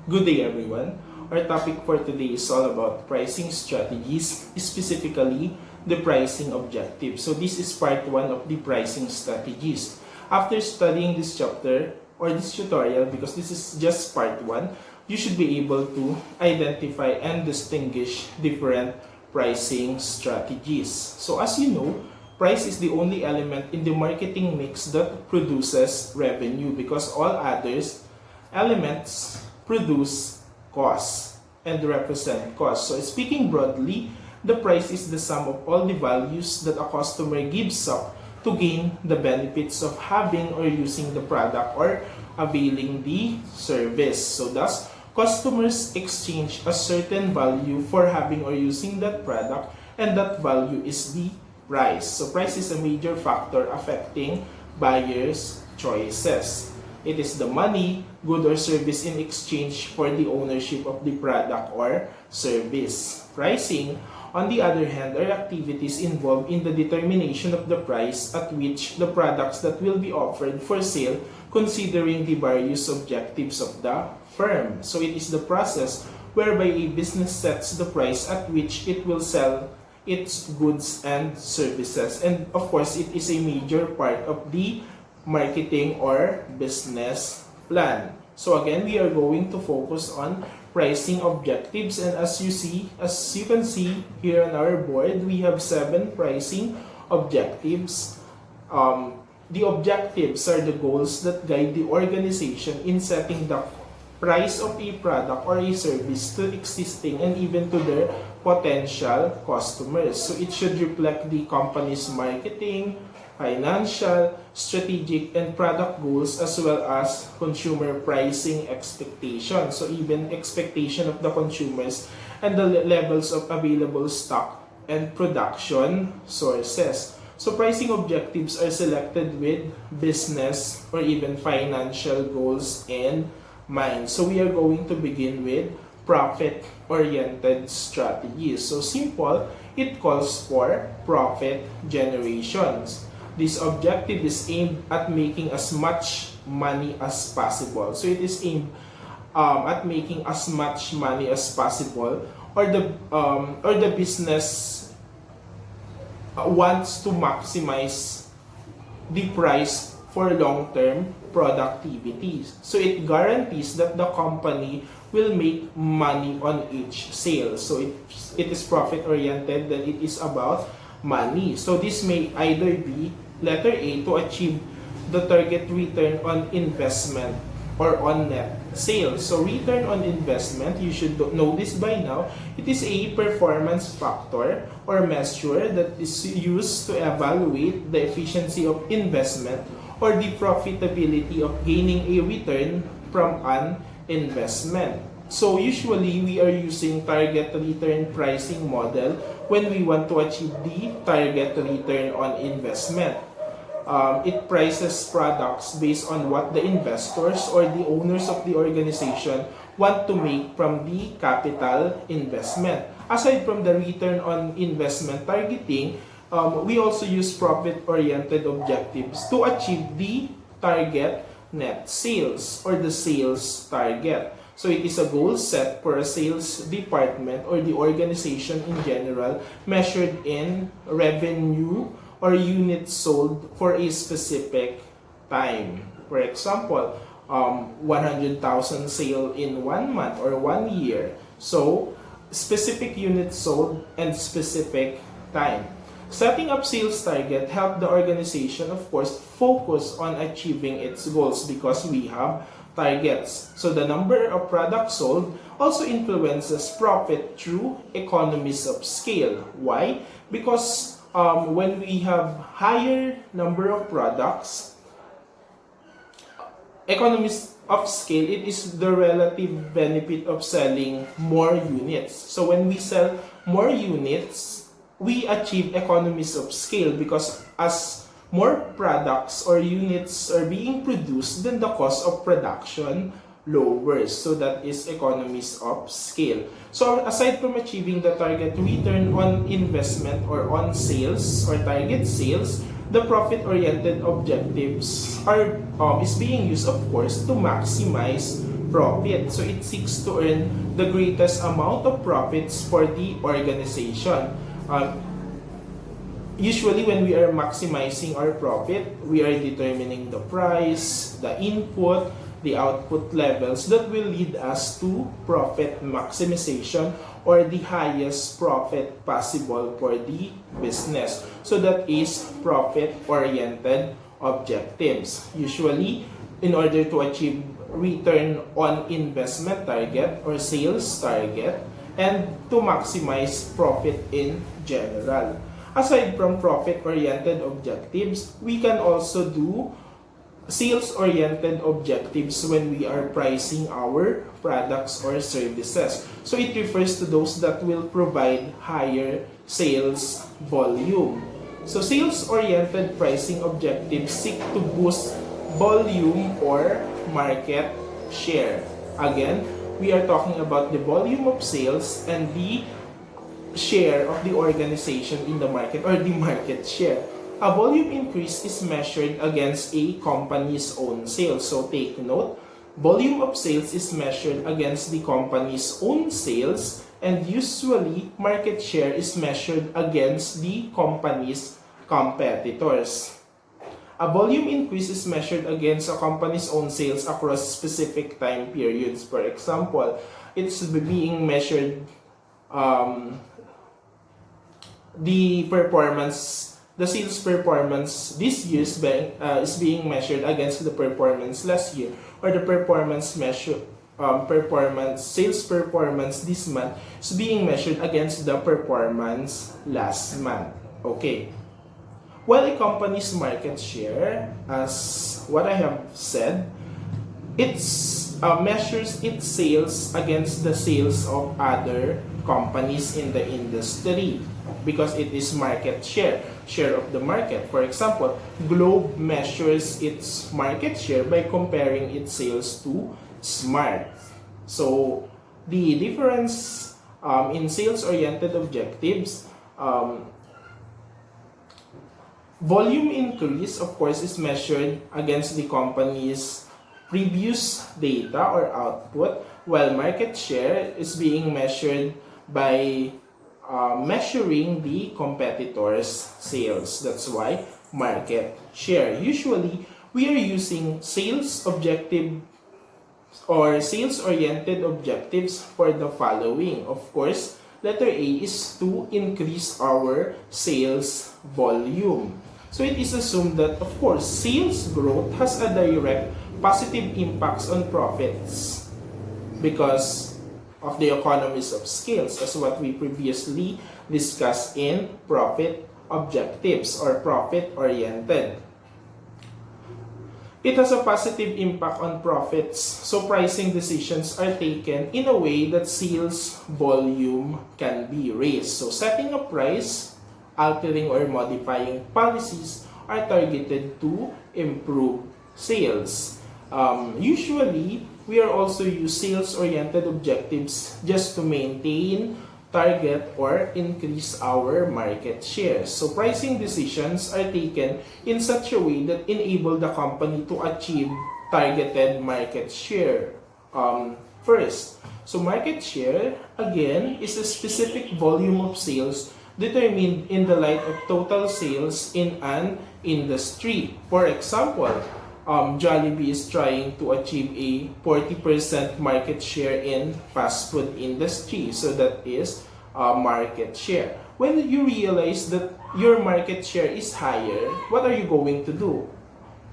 Good day, everyone. Our topic for today is all about pricing strategies, specifically the pricing objective. So this is part 1 of the pricing strategies. After studying this chapter or this tutorial, because this is just part 1, you should be able to identify and distinguish different pricing strategies. So as you know, price is the only element in the marketing mix that produces revenue because all others elements produce costs and represent costs. So speaking broadly, the price is the sum of all the values that a customer gives up to gain the benefits of having or using the product or availing the service. So thus, customers exchange a certain value for having or using that product, and that value is the price. So price is a major factor affecting buyers' choices. It is the money, good or service in exchange for the ownership of the product or service. Pricing, on the other hand, are activities involved in the determination of the price at which the products that will be offered for sale, considering the various objectives of the firm. So it is the process whereby a business sets the price at which it will sell its goods and services. And of course, it is a major part of the marketing or business plan. So again, we are going to focus on pricing objectives, and as you can see here on our board, we have 7 pricing objectives. The objectives are the goals that guide the organization in setting the price of a product or a service to existing and even to their potential customers. So it should reflect the company's marketing, financial, strategic, and product goals, as well as consumer pricing expectations. So even expectation of the consumers and the levels of available stock and production sources. So pricing objectives are selected with business or even financial goals in mind. So we are going to begin with profit-oriented strategies. So simple, it calls for profit generations. This objective is aimed at making as much money as possible. So it is aimed at making as much money as possible, or the business wants to maximize the price for long-term productivity. So it guarantees that the company will make money on each sale. So it is profit-oriented, that it is about money. So this may either be letter A, to achieve the target return on investment or on net sales. So return on investment, you should know this by now, it is a performance factor or measure that is used to evaluate the efficiency of investment or the profitability of gaining a return from an investment. So usually we are using target return pricing model when we want to achieve the target return on investment. It prices products based on what the investors or the owners of the organization want to make from the capital investment. Aside from the return on investment targeting, we also use profit-oriented objectives to achieve the target net sales or the sales target. So it is a goal set for a sales department or the organization in general, measured in revenue or units sold for a specific time. For example, 100,000 sale in 1 month or 1 year. So specific units sold and specific time. Setting up sales target help the organization, of course, focus on achieving its goals because we have targets. So the number of products sold also influences profit through economies of scale. Why? Because when we have higher number of products, economies of scale, it is the relative benefit of selling more units. So when we sell more units, we achieve economies of scale because as more products or units are being produced, then the cost of production lowers. So that is economies of scale. So aside from achieving the target return on investment or on sales or target sales, the profit-oriented objectives is being used, of course, to maximize profit. So it seeks to earn the greatest amount of profits for the organization. Usually when we are maximizing our profit, we are determining the price, the input, the output levels that will lead us to profit maximization or the highest profit possible for the business. So that is profit-oriented objectives. Usually, in order to achieve return on investment target or sales target and to maximize profit in general. Aside from profit-oriented objectives, we can also do sales-oriented objectives when we are pricing our products or services. So it refers to those that will provide higher sales volume. So sales-oriented pricing objectives seek to boost volume or market share. Again, we are talking about the volume of sales and the share of the organization in the market or the market share. A volume increase is measured against a company's own sales. So take note, volume of sales is measured against the company's own sales, and usually market share is measured against the company's competitors. A volume increase is measured against a company's own sales across specific time periods. For example, it's being measured the sales performance this year is being measured against the performance last year, or the sales performance this month is being measured against the performance last month. Okay. While a company's market share, as what I have said, it measures its sales against the sales of other companies in the industry, because it is market share of the market. For example, Globe measures its market share by comparing its sales to Smart. So the difference in sales-oriented objectives, volume increase, of course, is measured against the company's previous data or output, while market share is being measured by measuring the competitors' sales. That's why market share. Usually, we are using sales objective or sales-oriented objectives for the following. Of course, letter A is to increase our sales volume. So it is assumed that, of course, sales growth has a direct positive impacts on profits because of the economies of scale, as what we previously discussed in profit objectives or profit-oriented. It has a positive impact on profits, so pricing decisions are taken in a way that sales volume can be raised. So setting a price, altering or modifying policies are targeted to improve sales. Usually, we are also use sales-oriented objectives just to maintain, target, or increase our market share. So pricing decisions are taken in such a way that enable the company to achieve targeted market share. First, so market share, again, is a specific volume of sales determined in the light of total sales in an industry. For example, Jollibee is trying to achieve a 40% market share in fast food industry. So that is market share. When you realize that your market share is higher, what are you going to do?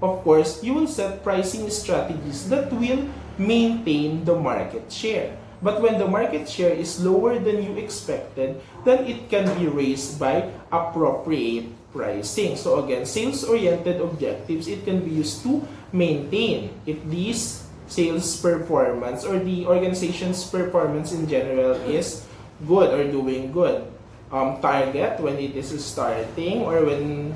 Of course, you will set pricing strategies that will maintain the market share. But when the market share is lower than you expected, then it can be raised by appropriate pricing. So again, sales-oriented objectives, it can be used to maintain if these sales performance or the organization's performance in general is good or doing good. Target when it is starting or when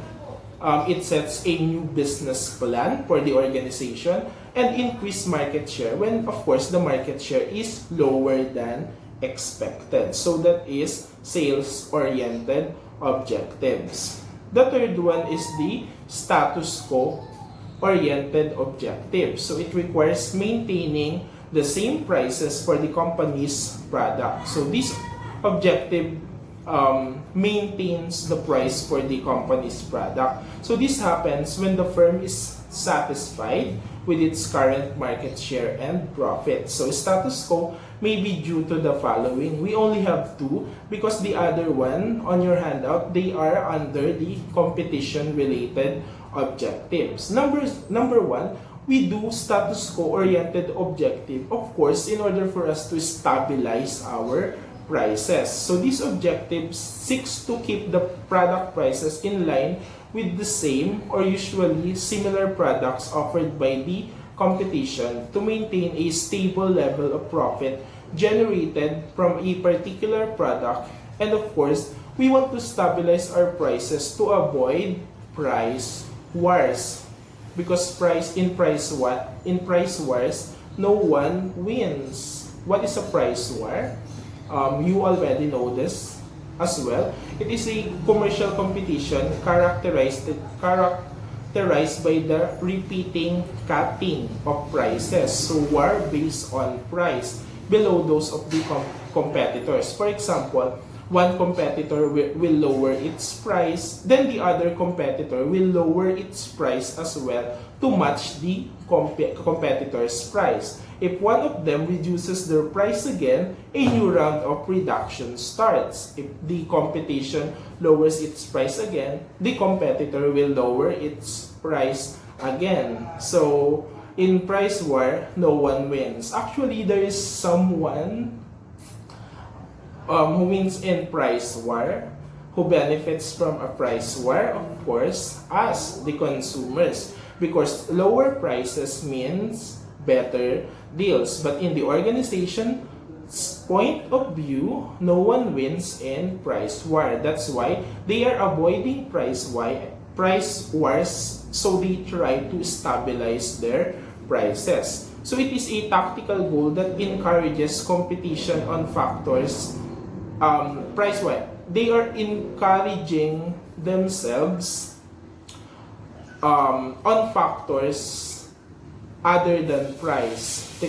it sets a new business plan for the organization, and increase market share when, of course, the market share is lower than expected. So that is sales-oriented objectives. The third one is the status quo oriented objective. So it requires maintaining the same prices for the company's product. So this objective maintains the price for the company's product. So this happens when the firm is satisfied with its current market share and profit. So status quo may be due to the following. We only have two because the other one on your handout, they are under the competition-related objectives. Number one, we do status quo-oriented objective, of course, in order for us to stabilize our prices. So this objective seeks to keep the product prices in line with the same or usually similar products offered by the competition to maintain a stable level of profit generated from a particular product. And of course, we want to stabilize our prices to avoid price wars. Because in price wars, no one wins. What is a price war? You already know this as well. It is a commercial competition characterized by the repeating cutting of prices. So war based on price below those of the competitors. For example, one competitor will lower its price, then the other competitor will lower its price as well to match the competitor's price. If one of them reduces their price again, a new round of reduction starts. If the competition lowers its price again, the competitor will lower its price again. So, in price war, no one wins. Actually, there is someone who wins in price war, who benefits from a price war, of course, us, the consumers. Because lower prices means better deals. But in the organization's point of view, no one wins in price war. That's why they are avoiding price wars, so they try to stabilize their prices. So it is a tactical goal that encourages competition on factors price war. They are encouraging themselves on factors other than price. The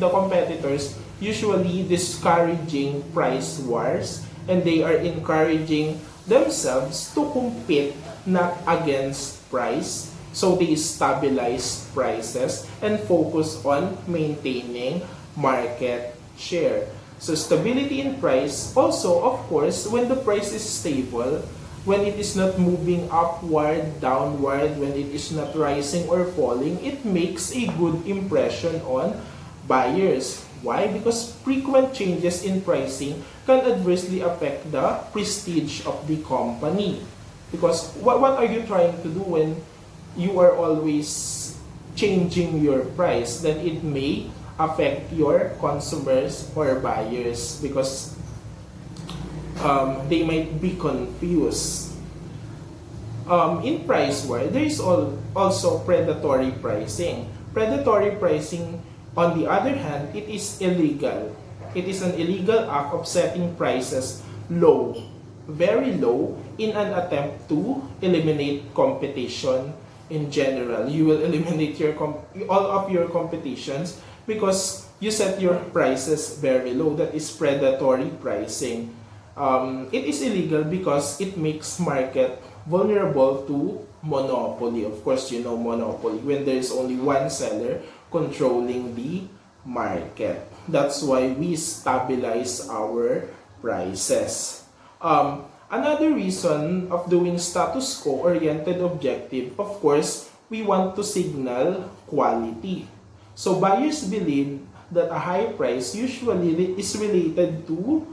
competitors usually discouraging price wars, and they are encouraging themselves to compete not against price. So they stabilize prices and focus on maintaining market share. So stability in price also, of course, when the price is stable, when it is not moving upward, downward, when it is not rising or falling, it makes a good impression on buyers. Why? Because frequent changes in pricing can adversely affect the prestige of the company. Because what are you trying to do when you are always changing your price? Then it may affect your consumers or buyers because they might be confused. In price war, there is also predatory pricing. Predatory pricing, on the other hand, it is illegal. It is an illegal act of setting prices low, very low, in an attempt to eliminate competition in general. You will eliminate all of your competitions because you set your prices very low. That is predatory pricing. It is illegal because it makes market vulnerable to monopoly. Of course, you know monopoly, when there is only one seller controlling the market. That's why we stabilize our prices. Another reason of doing status quo-oriented objective, of course, we want to signal quality. So buyers believe that a high price usually is related to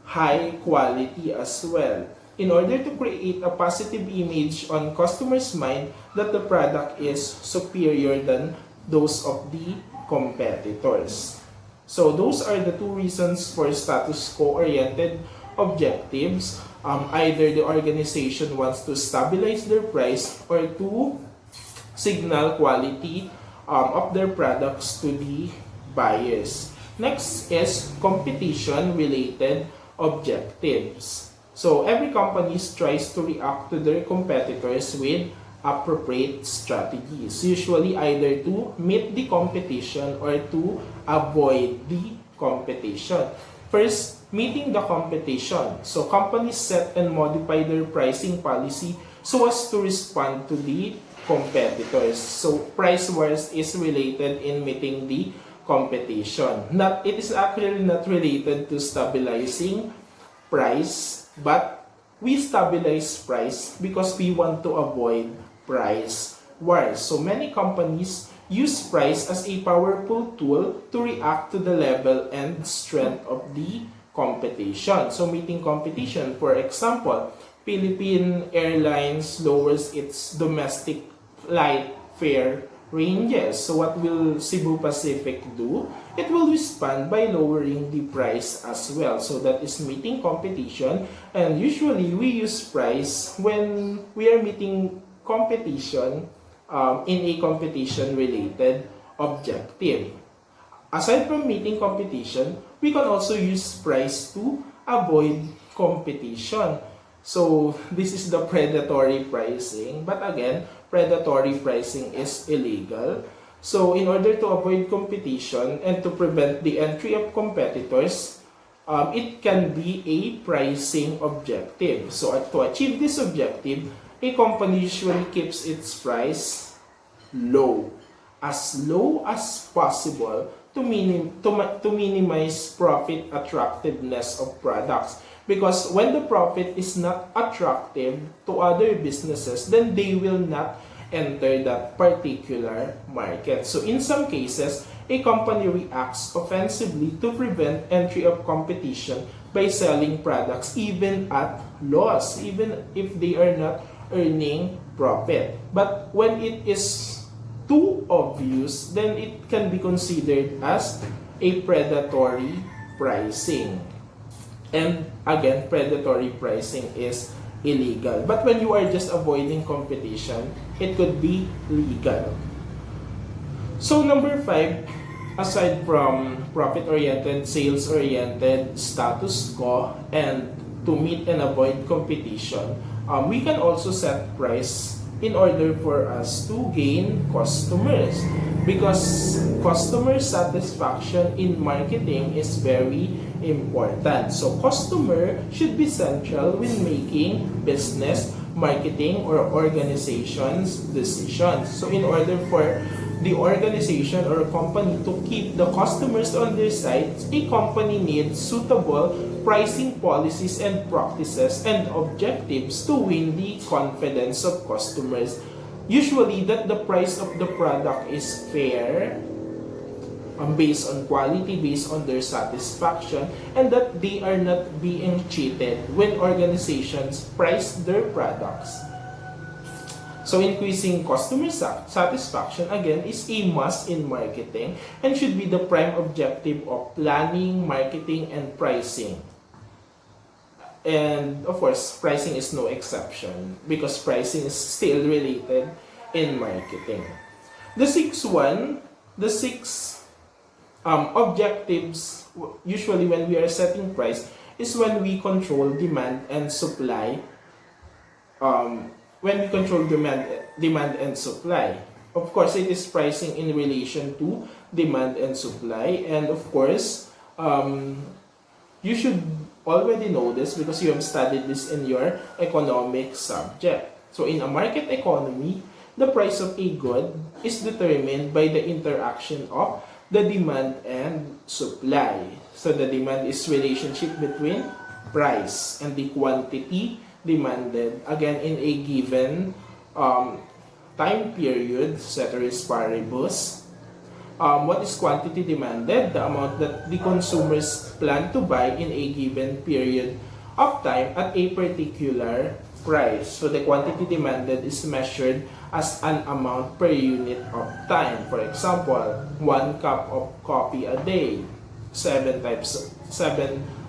high quality as well, in order to create a positive image on customers' mind that the product is superior than those of the competitors. So those are the two reasons for status quo-oriented objectives. Either the organization wants to stabilize their price or to signal quality of their products to the buyers. Next is competition-related objectives. So every company tries to react to their competitors with appropriate strategies, usually either to meet the competition or to avoid the competition. First, meeting the competition. So companies set and modify their pricing policy so as to respond to the competitors. So price wars is related in meeting the competition. It is actually not related to stabilizing price, but we stabilize price because we want to avoid price wars. So many companies use price as a powerful tool to react to the level and strength of the competition. So meeting competition, for example, Philippine Airlines lowers its domestic flight fare ranges. So what will Cebu Pacific do? It will respond by lowering the price as well. So that is meeting competition, and usually we use price when we are meeting competition in a competition related objective. Aside from meeting competition, we can also use price to avoid competition. So this is the predatory pricing, but again, predatory pricing is illegal. So in order to avoid competition and to prevent the entry of competitors, it can be a pricing objective. So to achieve this objective, a company usually keeps its price low as possible to minimize profit attractiveness of products. Because when the profit is not attractive to other businesses, then they will not enter that particular market. So in some cases, a company reacts offensively to prevent entry of competition by selling products even at loss, even if they are not earning profit. But when it is too obvious, then it can be considered as a predatory pricing. And again, predatory pricing is illegal. But when you are just avoiding competition, it could be legal. So number 5, aside from profit-oriented, sales-oriented, status quo, and to meet and avoid competition, we can also set price in order for us to gain customers. Because customer satisfaction in marketing is very important. So customer should be central when making business, marketing, or organization's decisions. So in order for the organization or company to keep the customers on their side, a company needs suitable pricing policies and practices and objectives to win the confidence of customers. Usually that the price of the product is fair, based on quality, based on their satisfaction, and that they are not being cheated when organizations price their products. So increasing customer satisfaction again is a must in marketing and should be the prime objective of planning, marketing, and pricing. And of course, pricing is no exception because pricing is still related in marketing. The sixth objectives, usually when we are setting price, is when we control demand and supply. When we control demand and supply. Of course, it is pricing in relation to demand and supply. And of course, you should already know this because you have studied this in your economic subject. So in a market economy, the price of a good is determined by the interaction of the demand and supply. So the demand is relationship between price and the quantity demanded, again in a given time period, ceteris paribus. What is quantity demanded? The amount that the consumers plan to buy in a given period of time at a particular price. So the quantity demanded is measured as an amount per unit of time. For example, 1 cup of coffee a day, 7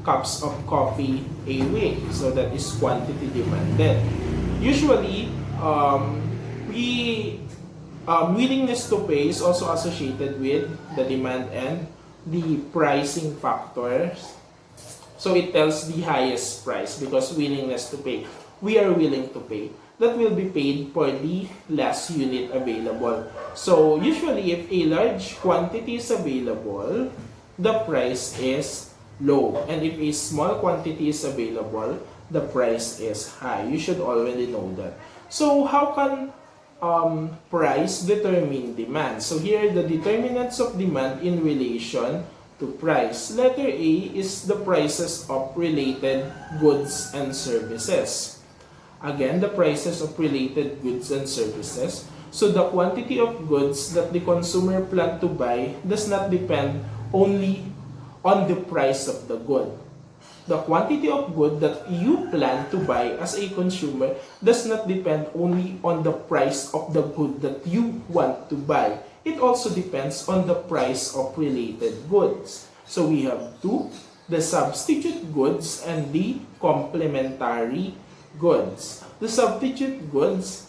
cups of coffee a week. So that is quantity demanded. Usually, willingness to pay is also associated with the demand and the pricing factors. So it tells the highest price because willingness to pay. We are willing to pay. that will be paid for the last unit available. So usually if a large quantity is available, the price is low. And if a small quantity is available, the price is high. You should already know that. So how can price determine demand? So here are the determinants of demand in relation to price. Letter A is the prices of related goods and services. Again, the prices of related goods and services. So the quantity of goods that the consumer plan to buy does not depend only on the price of the good. The quantity of good that you plan to buy as a consumer does not depend only on the price of the good that you want to buy. It also depends on the price of related goods. So we have two, the substitute goods and the complementary goods. The substitute goods,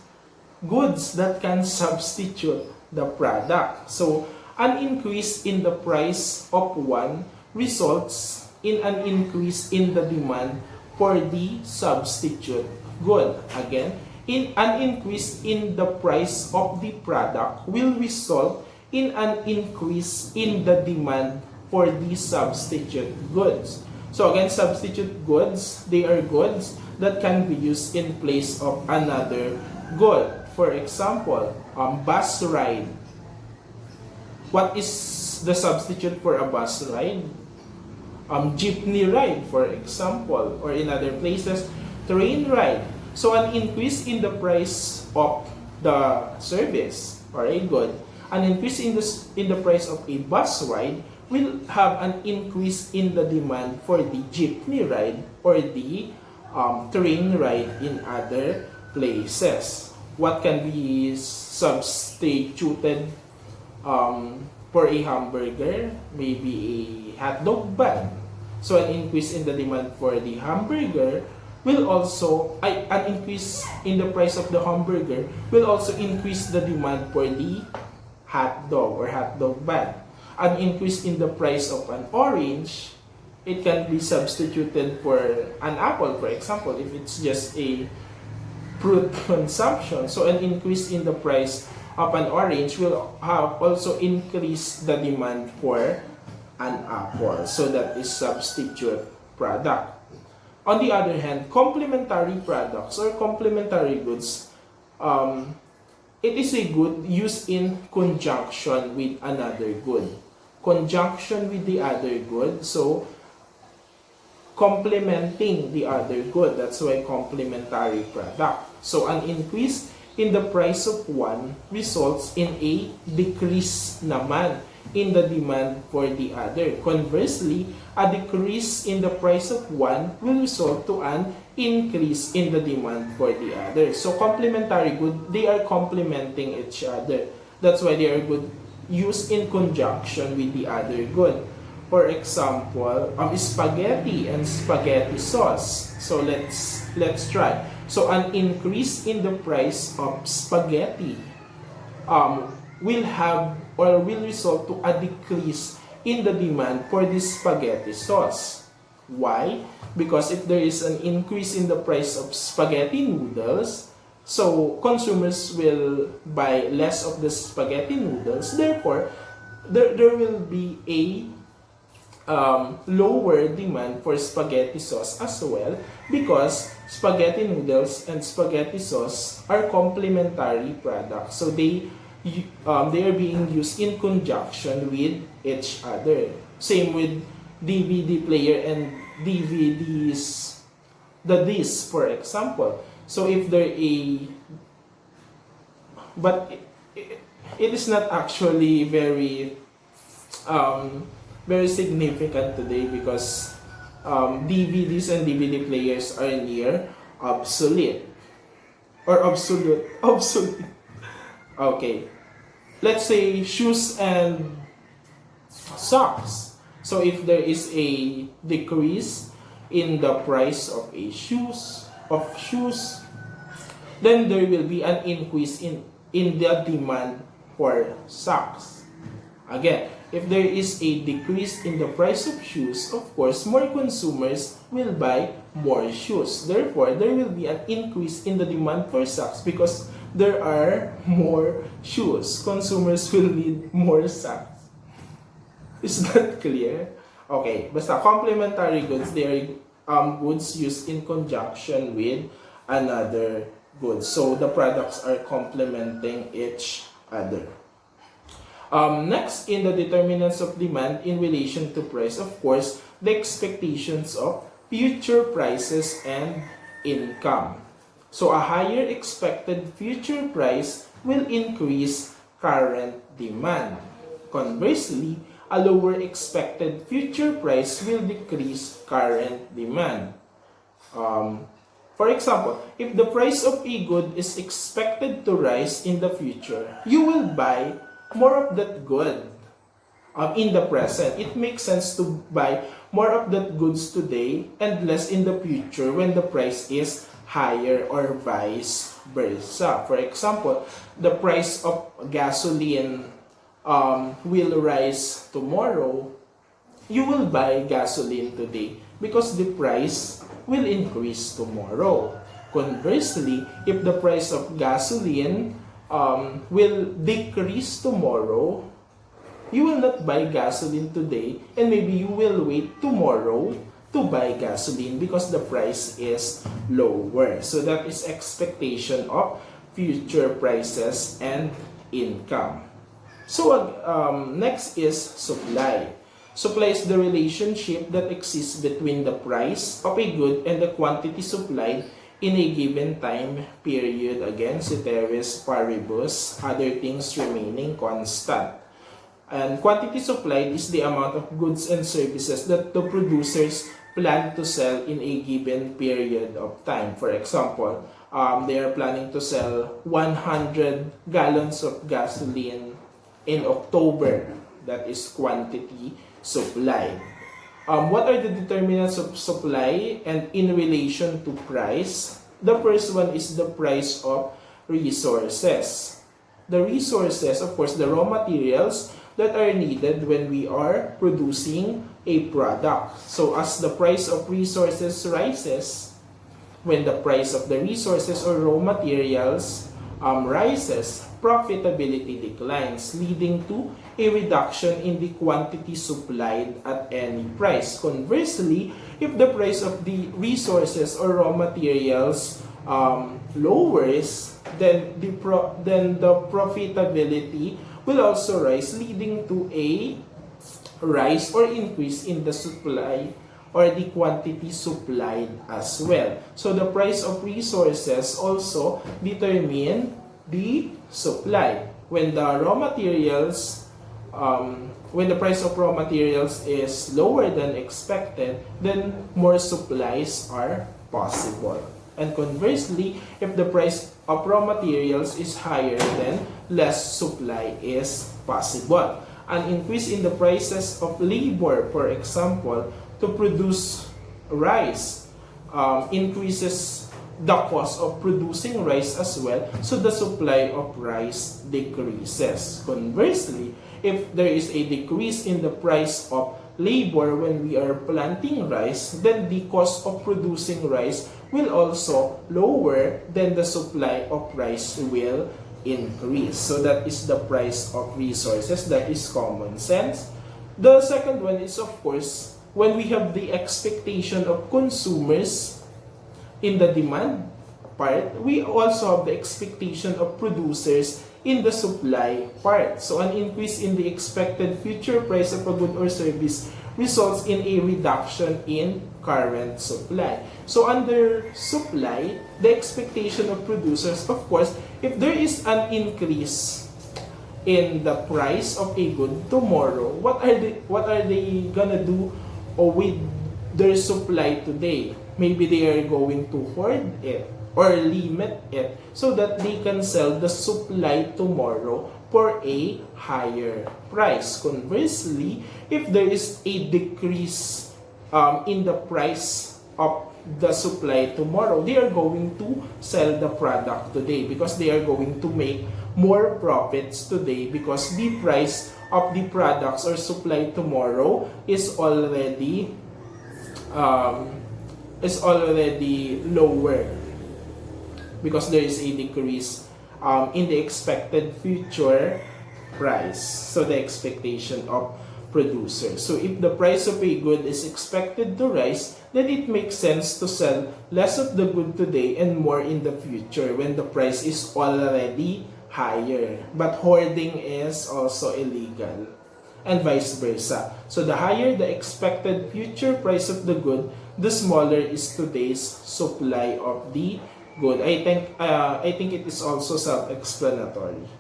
goods that can substitute the product. So an increase in the price of one results in an increase in the demand for the substitute good. Again, in an increase in the price of the product will result in an increase in the demand for the substitute goods. So again, substitute goods, they are goods that can be used in place of another good. For example, bus ride. What is the substitute for a bus ride? Jeepney ride, for example, or in other places, train ride. So an increase in the price of the service or a good, an increase in the price of a bus ride will have an increase in the demand for the jeepney ride or the train ride in other places. What can be substituted for a hamburger? Maybe a hot dog bun. So an increase in the demand for the hamburger will also, an increase in the price of the hamburger will also increase the demand for the hot dog or hot dog bun. An increase in the price of an orange, it can be substituted for an apple, for example, if it's just a fruit consumption. So an increase in the price of an orange will have also increase the demand for an apple. So that is substitute product. On the other hand, complementary products or complementary goods, it is a good used in conjunction with another good. Conjunction with the other good, so complementing the other good. That's why complementary product. So an increase in the price of one results in a decrease naman in the demand for the other. Conversely, a decrease in the price of one will result to an increase in the demand for the other. So complementary good, they are complementing each other. That's why they are good used in conjunction with the other good. For example, spaghetti and spaghetti sauce. So let's try. So an increase in the price of spaghetti will have or will result to a decrease in the demand for this spaghetti sauce. Why? Because if there is an increase in the price of spaghetti noodles, so consumers will buy less of the spaghetti noodles. Therefore, there will be a lower demand for spaghetti sauce as well, because spaghetti noodles and spaghetti sauce are complementary products. So they are being used in conjunction with each other. Same with DVD player and DVDs, the disc, for example. So if there but it is not actually very significant today, because DVDs and DVD players are near obsolete or obsolete. Okay, let's say shoes and socks. So if there is a decrease in the price of shoes, then there will be an increase in the demand for socks. Again, if there is a decrease in the price of shoes, of course, more consumers will buy more shoes. Therefore, there will be an increase in the demand for socks because there are more shoes. Consumers will need more socks. Is that clear? Okay, basta complementary goods, they are goods used in conjunction with another goods. So the products are complementing each other. Next, in the determinants of demand in relation to price, of course, the expectations of future prices and income. So a higher expected future price will increase current demand. Conversely, a lower expected future price will decrease current demand. For example, if the price of a good is expected to rise in the future, you will buy more of that good in the present. It makes sense to buy more of that goods today and less in the future when the price is higher or vice versa. For example, the price of gasoline will rise tomorrow. You will buy gasoline today because the price will increase tomorrow. Conversely, if the price of gasoline will decrease tomorrow, you will not buy gasoline today and maybe you will wait tomorrow to buy gasoline because the price is lower. So that is expectation of future prices and income. So next is supply. Supply is the relationship that exists between the price of a good and the quantity supplied in a given time period. Again, ceteris paribus, other things remaining constant. And quantity supplied is the amount of goods and services that the producers plan to sell in a given period of time. For example, they are planning to sell 100 gallons of gasoline in October. That is quantity supplied. What are the determinants of supply and in relation to price? The first one is the price of resources. The resources, of course, the raw materials that are needed when we are producing a product. So as the price of resources rises, when the price of the resources or raw materials rises, profitability declines, leading to a reduction in the quantity supplied at any price. Conversely, if the price of the resources or raw materials lowers, then the profitability will also rise, leading to a rise or increase in the supply or the quantity supplied as well. So the price of resources also determine the supply. When the raw materials, when the price of raw materials is lower than expected, then more supplies are possible. And conversely, if the price of raw materials is higher, then less supply is possible. An increase in the prices of labor, for example, to produce rice, increases the cost of producing rice as well, so the supply of rice decreases. Conversely, if there is a decrease in the price of labor when we are planting rice, then the cost of producing rice will also lower, then the supply of rice will increase. So that is the price of resources. That is common sense. The second one is, of course, when we have the expectation of consumers in the demand part, we also have the expectation of producers in the supply part. So an increase in the expected future price of a good or service results in a reduction in current supply. So under supply, the expectation of producers, of course, if there is an increase in the price of a good tomorrow, what are they gonna do with their supply today? Maybe they are going to hoard it or limit it so that they can sell the supply tomorrow for a higher price. Conversely, if there is a decrease in the price of the supply tomorrow, they are going to sell the product today because they are going to make more profits today because the price of the products or supply tomorrow is already is already lower because there is a decrease in the expected future price. So the expectation of producers. So if the price of a good is expected to rise, then it makes sense to sell less of the good today and more in the future when the price is already higher. But hoarding is also illegal, and vice versa. So the higher the expected future price of the good, the smaller is today's supply of the good. I think it is also self-explanatory.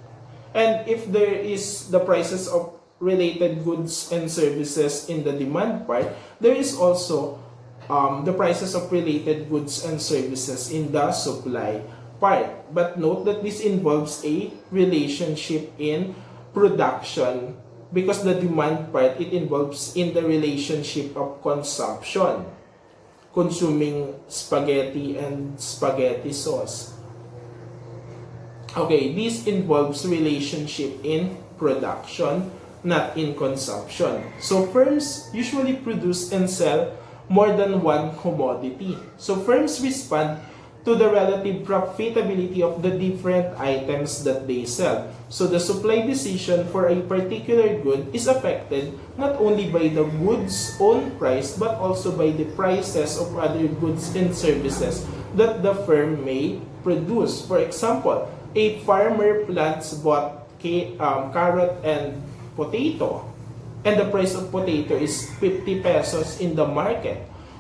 And if there is the prices of related goods and services in the demand part, there is also the prices of related goods and services in the supply part. But note that this involves a relationship in production, because the demand part, it involves in the relationship of consumption, consuming spaghetti and spaghetti sauce. Okay, this involves relationship in production, not in consumption. So firms usually produce and sell more than one commodity. So firms respond to the relative profitability of the different items that they sell. So the supply decision for a particular good is affected not only by the goods' own price, but also by the prices of other goods and services that the firm may produce. For example, a farmer plants both carrot and potato, and the price of potato is 50 pesos in the market,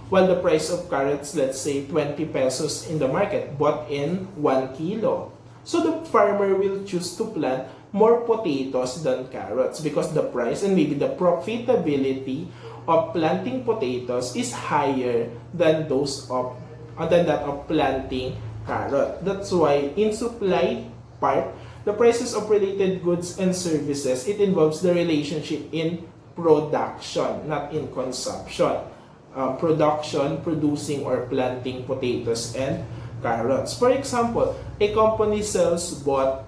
while the price of carrots, let's say 20 pesos in the market, bought in 1 kilo. So the farmer will choose to plant more potatoes than carrots because the price and maybe the profitability of planting potatoes is higher than that of planting carrot. That's why in supply part, the prices of related goods and services, it involves the relationship in production, not in consumption. Production, producing or planting potatoes and carrots. For example, a company sells both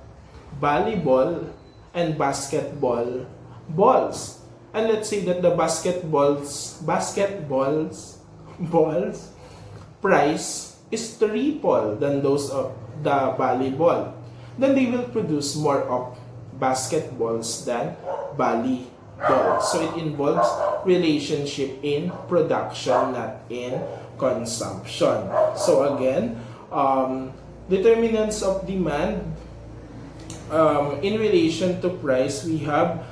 volleyball and basketball balls. And let's say that the basketballs price is triple than those of the volleyball. Then they will produce more of basketballs than volleyball. So it involves relationship in production, not in consumption. So again, determinants of demand in relation to price, we have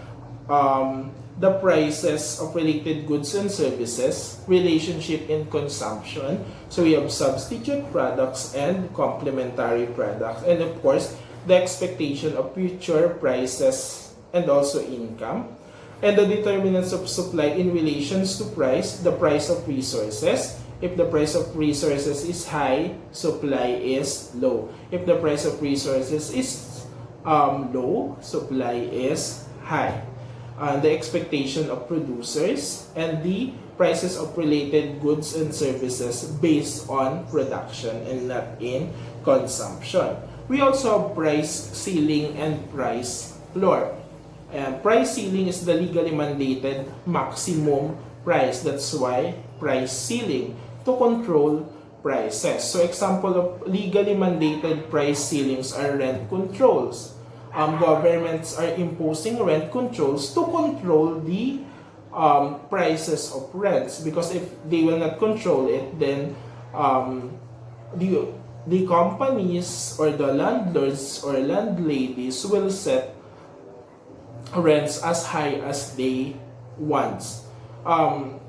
the prices of related goods and services, relationship in consumption. So we have substitute products and complementary products, and of course the expectation of future prices and also income. And the determinants of supply in relations to price, the price of resources. If the price of resources is high, supply is low. If the price of resources is low, supply is high. The expectation of producers and the prices of related goods and services based on production and not in consumption. We also have price ceiling and price floor. Price ceiling is the legally mandated maximum price. That's why price ceiling, to control prices. So example of legally mandated price ceilings are rent controls. Governments are imposing rent controls to control the prices of rents, because if they will not control it, then the companies or the landlords or landladies will set rents as high as they want.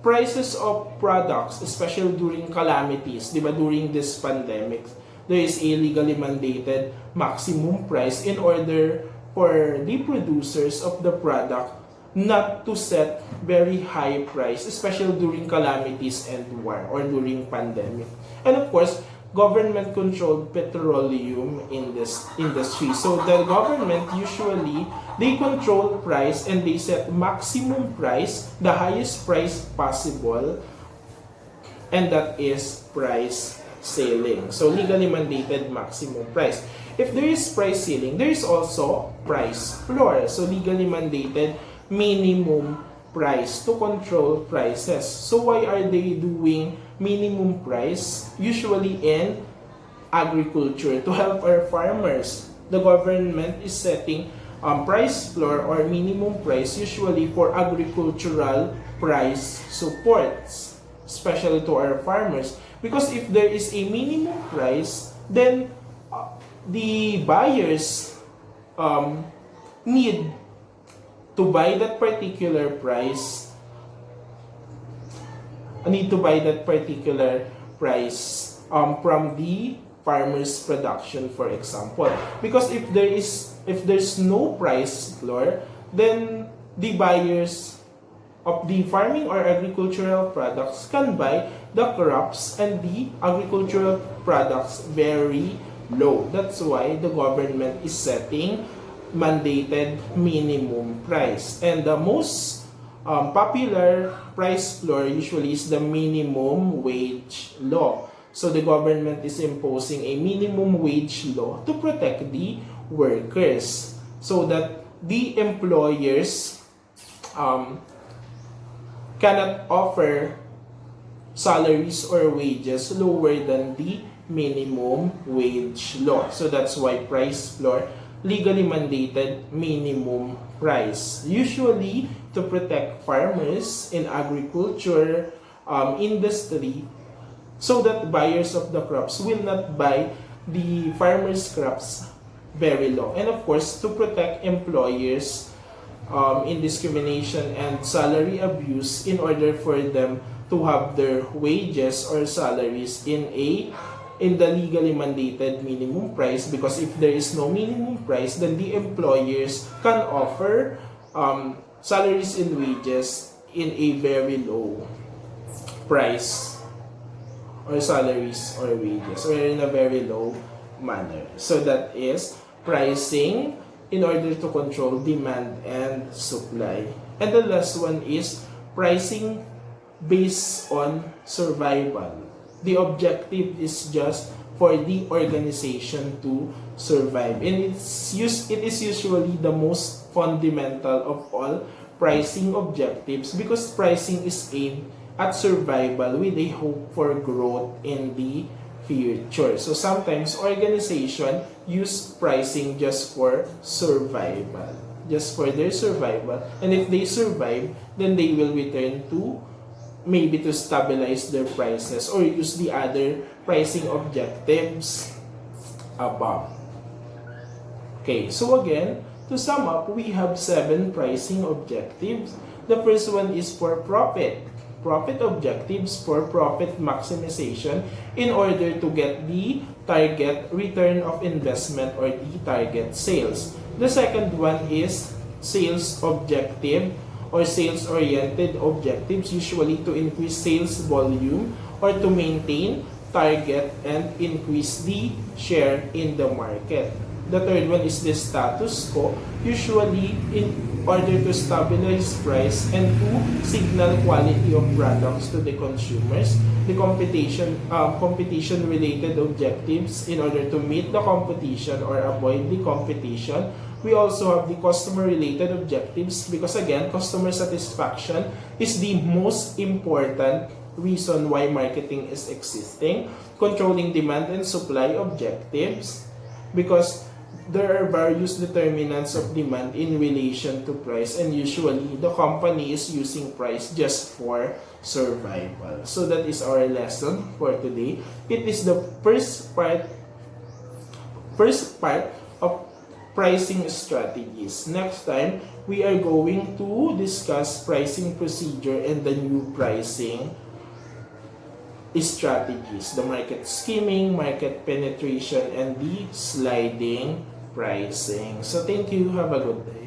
Prices of products, especially during calamities, diba, during this pandemic, there is a legally mandated maximum price in order for the producers of the product not to set very high price, especially during calamities and war or during pandemic. And of course, government-controlled petroleum in this industry. So the government usually, they control price and they set maximum price, the highest price possible, and that is price ceiling. So legally mandated maximum price. If there is price ceiling, there is also price floor. So legally mandated minimum price to control prices. So why are they doing minimum price, usually in agriculture, to help our farmers. The government is setting price floor or minimum price usually for agricultural price supports, especially to our farmers. Because if there is a minimum price, then the buyers need to buy that particular price, from the farmer's production, for example. Because if there's no price floor, then the buyers of the farming or agricultural products can buy the crops and the agricultural products very low. That's why the government is setting mandated minimum price. And the most popular price floor usually is the minimum wage law. So the government is imposing a minimum wage law to protect the workers, so that the employers cannot offer salaries or wages lower than the minimum wage law. So that's why price floor, legally mandated minimum price, usually to protect farmers in agriculture industry, so that buyers of the crops will not buy the farmers' crops very low. And of course, to protect employers in discrimination and salary abuse, in order for them to have their wages or salaries in the legally mandated minimum price. Because if there is no minimum price, then the employers can offer salaries and wages in a very low price, or salaries or wages, or in a very low manner. So that is pricing in order to control demand and supply. And the last one is pricing based on survival. The objective is just for the organization to survive. And it is usually the most fundamental of all pricing objectives, because pricing is aimed at survival with a hope for growth in the future. So sometimes organization use pricing just for survival, just for their survival. And if they survive, then they will return to maybe to stabilize their prices or use the other pricing objectives above. Okay, so again, to sum up, we have 7 pricing objectives. The first one is for profit. Profit objectives for profit maximization in order to get the target return of investment or the target sales. The second one is sales objective or sales-oriented objectives, usually to increase sales volume or to maintain target and increase the share in the market. The third one is the status quo, usually in order to stabilize price and to signal quality of products to the consumers. The competition-related objectives in order to meet the competition or avoid the competition. We also have the customer-related objectives, because again, customer satisfaction is the most important reason why marketing is existing. Controlling demand and supply objectives, because there are various determinants of demand in relation to price, and usually the company is using price just for survival. So that is our lesson for today. It is the first part of pricing strategies. Next time, we are going to discuss pricing procedure and the new pricing strategies, the market skimming, market penetration, and the sliding pricing. So thank you. Have a good day.